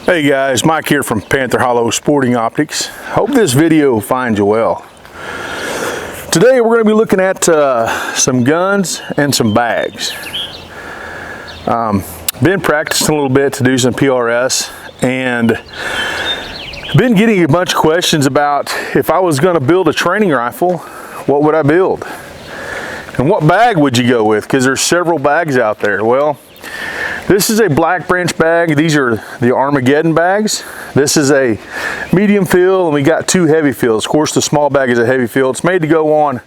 Hey guys, Mike here from Panther Hollow Sporting Optics. Hope this video finds you well. Today we're going to be looking at some guns and some bags. Been practicing a little bit to do some PRS and been getting a bunch of questions about if I was going to build a training rifle, what would I build? And what bag would you go with? Because there's several bags out there. Well, this is a black branch bag. These are the Armageddon bags. This is a medium fill, and we got two heavy fills. Of course, the small bag is a heavy fill. It's made to go on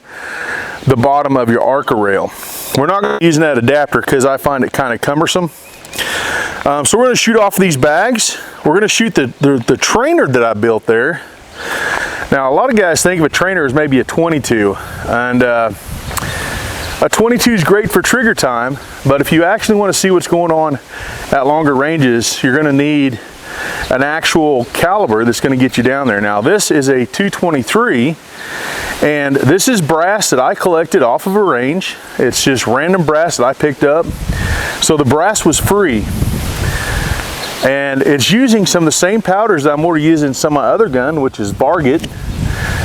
the bottom of your ARCA rail. We're not going to be using that adapter because I find it kind of cumbersome. So we're going to shoot off these bags. We're going to shoot the trainer that I built there. Now, a lot of guys think of a trainer as maybe a 22, and a 22 is great for trigger time, but if you actually want to see what's going on at longer ranges, you're going to need an actual caliber that's going to get you down there. Now, this is a 223, and this is brass that I collected off of a range. It's just random brass that I picked up. So the brass was free, and it's using some of the same powders that I'm already using in some of my other gun, which is Varget.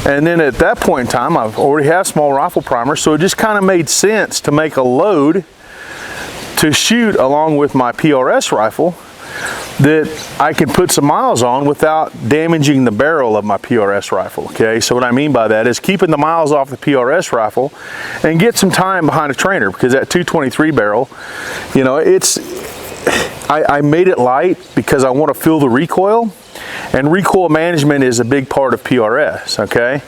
And then at that point in time, I've already have small rifle primers, so it just kind of made sense to make a load to shoot along with my PRS rifle that I can put some miles on without damaging the barrel of my PRS rifle. Okay, so what I mean by that is keeping the miles off the PRS rifle and get some time behind a trainer, because that 223 barrel, you know, I made it light because I want to feel the recoil. And recoil management is a big part of PRS, okay?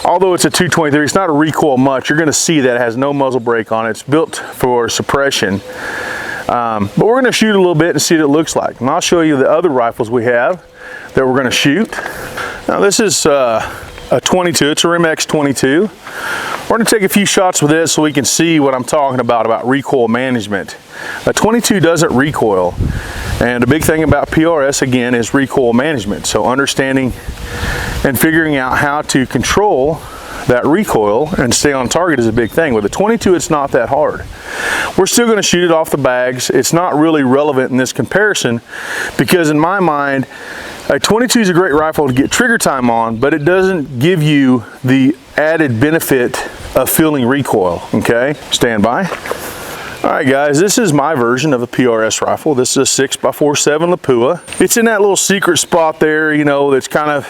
Although it's a 223, it's not a recoil much. You're gonna see that it has no muzzle brake on it. It's built for suppression. But we're gonna shoot a little bit and see what it looks like. And I'll show you the other rifles we have that we're gonna shoot. Now this is a 22, it's a RMX 22. We're gonna take a few shots with this so we can see what I'm talking about recoil management. A 22 doesn't recoil. And the big thing about PRS, again, is recoil management. So understanding and figuring out how to control that recoil and stay on target is a big thing. With a 22, it's not that hard. We're still going to shoot it off the bags. It's not really relevant in this comparison because in my mind, a 22 is a great rifle to get trigger time on, but it doesn't give you the added benefit of feeling recoil, okay? Stand by. All right, guys, this is my version of a PRS rifle. This is a 6x47 Lapua. It's in that little secret spot there, you know, that's kind of,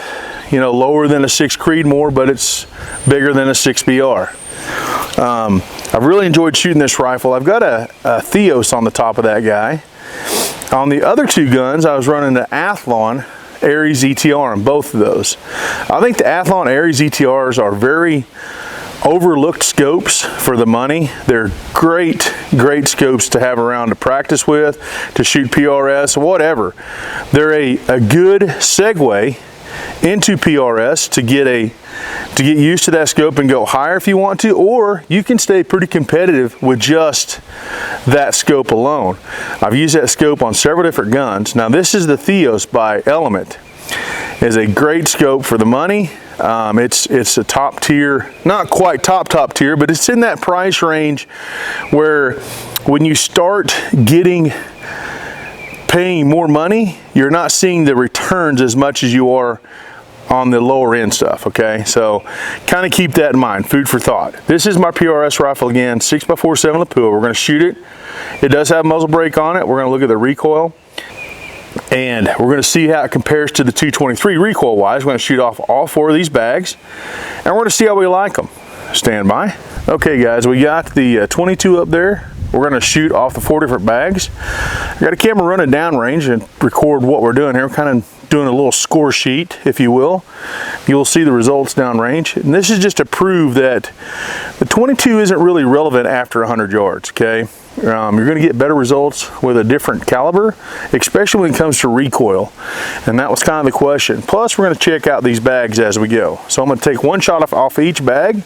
you know, lower than a 6 Creedmoor, but it's bigger than a 6BR. I've really enjoyed shooting this rifle. I've got a Theos on the top of that guy. On the other two guns, I was running the Athlon Aries ETR on both of those. I think the Athlon Aries ETRs are very overlooked scopes for the money. They're great scopes to have around to practice with, to shoot PRS, whatever. They're a good segue into PRS to get used to that scope and go higher if you want to, or you can stay pretty competitive with just that scope alone. I've used that scope on several different guns. Now this is the Theos by Element. It's a great scope for the money. It's a top tier, not quite top tier, but it's in that price range where when you start paying more money, you're not seeing the returns as much as you are on the lower end stuff, okay? So kind of keep that in mind, food for thought. This is my PRS rifle again, 6x47 Lapua. We're gonna shoot it. It does have muzzle brake on it. We're gonna look at the recoil. And we're going to see how it compares to the 223 recoil wise. We're going to shoot off all four of these bags and we're going to see how we like them. Stand by. Okay guys, we got the 22 up there. We're going to shoot off the four different bags. I got a camera running downrange and record what we're doing here. We're kind of doing a little score sheet, if you will. You'll see the results downrange. And this is just to prove that the 22 isn't really relevant after 100 yards, okay? You're going to get better results with a different caliber, especially when it comes to recoil. And that was kind of the question. Plus, we're going to check out these bags as we go. So I'm going to take one shot off each bag.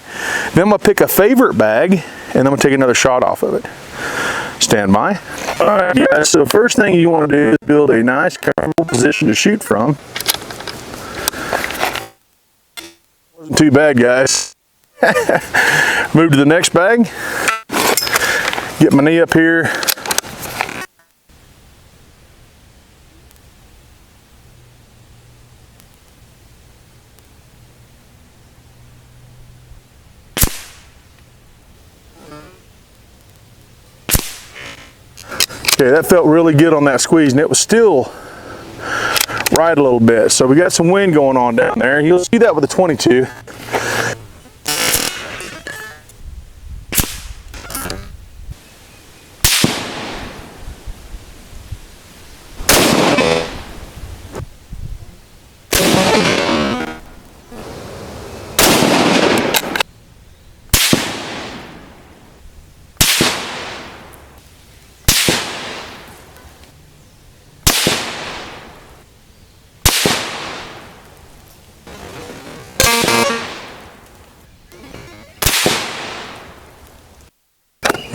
Then I'm going to pick a favorite bag, and then I'm going to take another shot off of it. Stand by. All right, guys, so first thing you want to do is build a nice, comfortable position to shoot from. Wasn't too bad, guys. Move to the next bag. Get my knee up here. Okay, that felt really good on that squeeze, and it was still right a little bit. So we got some wind going on down there. You'll see that with the 22.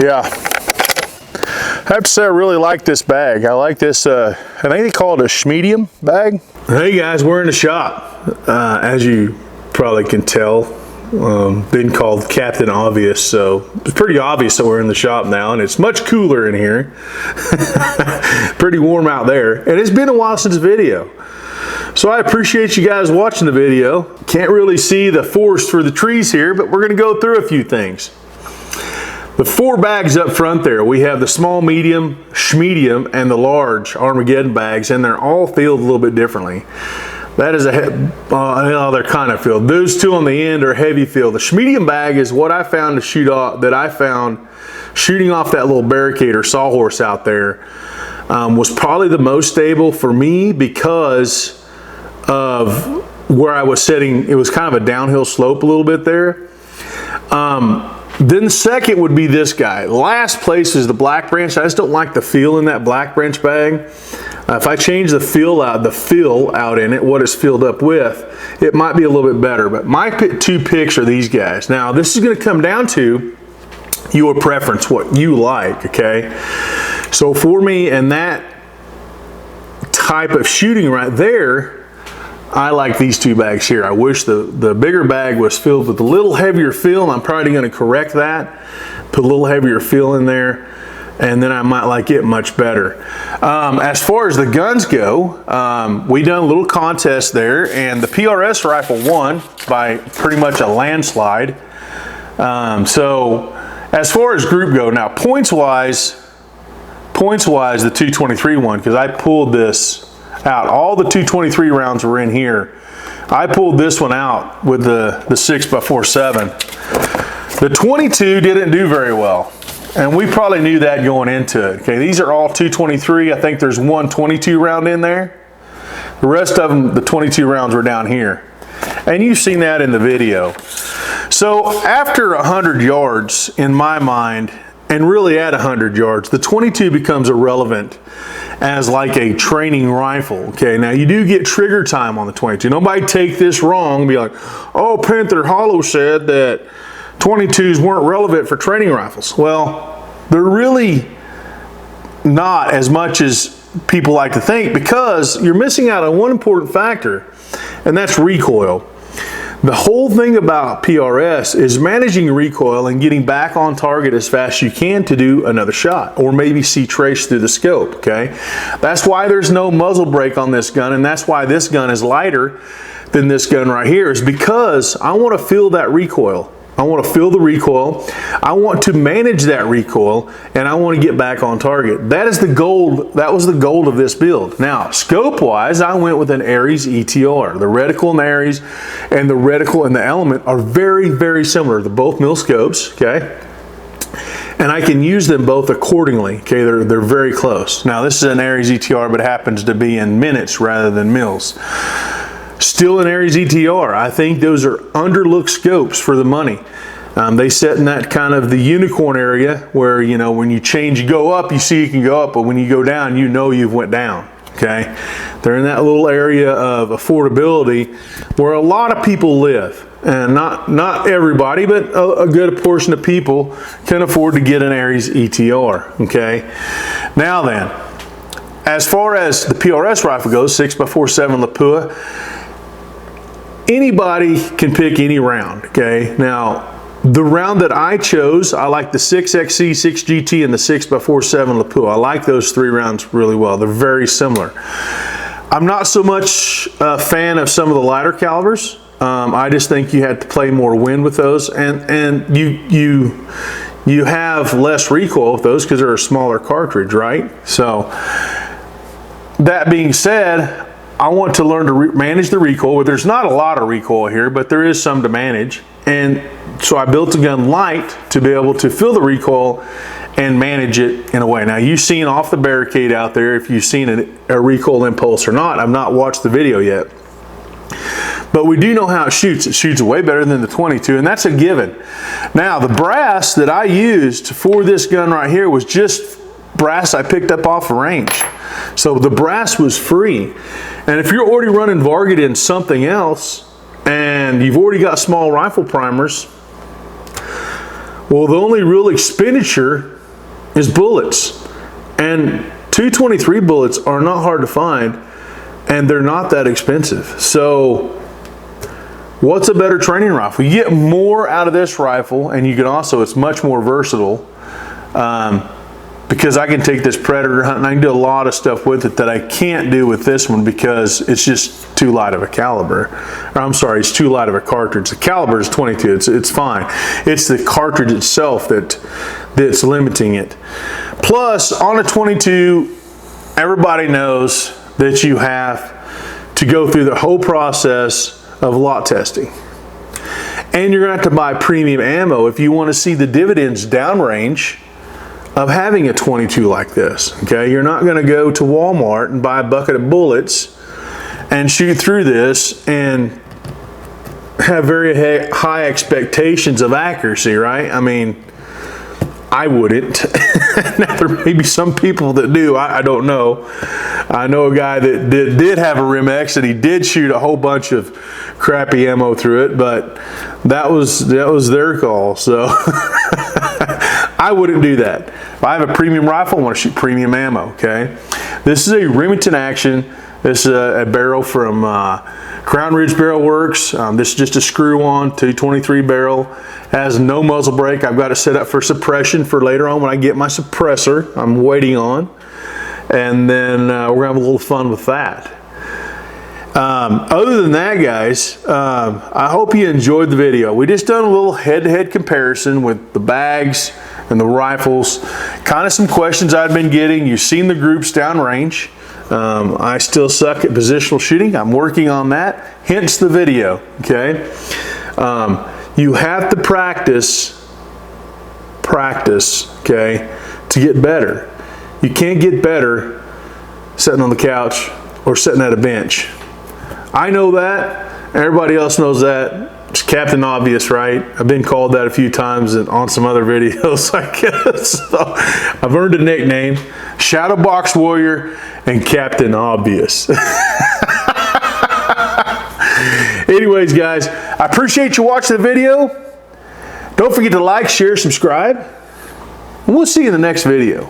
Yeah, I have to say I really like this bag. I like this, I think they call it a schmedium bag. Hey guys, we're in the shop. As you probably can tell, been called Captain Obvious, so it's pretty obvious that we're in the shop now, and it's much cooler in here. Pretty warm out there, and it's been a while since video. So I appreciate you guys watching the video. Can't really see the forest for the trees here, but we're gonna go through a few things. The 4 bags up front there, we have the small, medium, schmedium, and the large Armageddon bags, and they're all filled a little bit differently. That is they're kind of filled. Those 2 on the end are heavy filled. The schmedium bag is what I found to shoot off, that I found shooting off that little barricade or sawhorse out there, was probably the most stable for me because of where I was sitting. It was kind of a downhill slope a little bit there. Then the second would be this guy. Last place is the Black Branch. I just don't like the feel in that Black Branch bag. If I change the fill out in it, what it's filled up with, it might be a little bit better. But my 2 picks are these guys. Now this is going to come down to your preference, what you like, okay? So for me, and that type of shooting right there, I like these 2 bags here. I wish the bigger bag was filled with a little heavier fill, and I'm probably going to correct that. Put a little heavier fill in there, and then I might like it much better. As far as the guns go, we done a little contest there, and the PRS rifle won by pretty much a landslide. So as far as group go, now points-wise, the 223 won, because I pulled this out. All the 223 rounds were in here. I pulled this one out with the 6x47. The 22 didn't do very well, and we probably knew that going into it. Okay, these are all 223. I think there's one 22 round in there. The rest of them, the 22 rounds, were down here, and you've seen that in the video. So after 100 yards, in my mind, and really at 100 yards, the 22 becomes irrelevant as like a training rifle. Okay, now you do get trigger time on the 22. Nobody take this wrong and be like, oh, Panther Hollow said that 22s weren't relevant for training rifles. Well, they're really not as much as people like to think, because you're missing out on one important factor, and that's recoil. The whole thing about PRS is managing recoil and getting back on target as fast as you can to do another shot, or maybe see trace through the scope, okay? That's why there's no muzzle brake on this gun, and that's why this gun is lighter than this gun right here, is because I want to feel that recoil. I want to feel the recoil. I want to manage that recoil, and I want to get back on target. That is the goal. That was the goal of this build. Now, scope-wise, I went with an Ares ETR. The reticle in the Ares and the reticle in the Element are very, very similar. They're both mil scopes, okay? And I can use them both accordingly, okay? They're very close. Now, this is an Ares ETR, but it happens to be in minutes rather than mils. Still an Ares ETR. I think those are underlooked scopes for the money. They sit in that kind of the unicorn area where, you know, when you change, you go up, you see you can go up, but when you go down, you know you've went down, okay? They're in that little area of affordability where a lot of people live. And not everybody, but a good portion of people can afford to get an Ares ETR, okay? Now then, as far as the PRS rifle goes, 6x47 Lapua, anybody can pick any round, okay? Now, the round that I chose, I like the 6XC, 6GT, and the 6x47 Lapua. I like those 3 rounds really well. They're very similar. I'm not so much a fan of some of the lighter calibers. I just think you had to play more wind with those, and you you have less recoil with those because they're a smaller cartridge, right? So that being said, I want to learn to manage the recoil. Well, there's not a lot of recoil here, but there is some to manage. And so I built a gun light to be able to feel the recoil and manage it in a way. Now, you've seen off the barricade out there, if you've seen a recoil impulse or not. I've not watched the video yet. But we do know how it shoots. It shoots way better than the 22, and that's a given. Now, the brass that I used for this gun right here was just brass I picked up off the range. So the brass was free. And if you're already running Varget in something else, and you've already got small rifle primers, well, the only real expenditure is bullets. And 223 bullets are not hard to find, and they're not that expensive. So what's a better training rifle? You get more out of this rifle, and you can also, it's much more versatile. Because I can take this predator hunting, I can do a lot of stuff with it that I can't do with this one because it's just too light of a caliber. Or, I'm sorry, it's too light of a cartridge. The caliber is 22, it's fine. It's the cartridge itself that's limiting it. Plus, on a 22, everybody knows that you have to go through the whole process of lot testing. And you're gonna have to buy premium ammo if you wanna see the dividends downrange of having a 22 like this. Okay, you're not going to go to Walmart and buy a bucket of bullets and shoot through this and have very high expectations of accuracy, right? I mean, I wouldn't. Now, there may be some people that do. I don't know. I know a guy that did have a Rim-X and he did shoot a whole bunch of crappy ammo through it, but that was their call. So I wouldn't do that. If I have a premium rifle, I want to shoot premium ammo, okay? This is a Remington Action. This is a barrel from Crown Ridge Barrel Works. This is just a screw-on 223 barrel. Has no muzzle brake. I've got it set up for suppression for later on when I get my suppressor. I'm waiting on. And then we're going to have a little fun with that. Other than that, guys, I hope you enjoyed the video. We just done a little head-to-head comparison with the bags and the rifles. Kind of some questions I've been getting. You've seen the groups downrange. I still suck at positional shooting. I'm working on that, hence the video, okay? You have to practice, okay, to get better. You can't get better sitting on the couch or sitting at a bench. I know that. Everybody else knows that. It's Captain Obvious, right? I've been called that a few times on some other videos, I guess. So I've earned a nickname, Shadow Box Warrior and Captain Obvious. Anyways, guys, I appreciate you watching the video. Don't forget to like, share, subscribe, and we'll see you in the next video.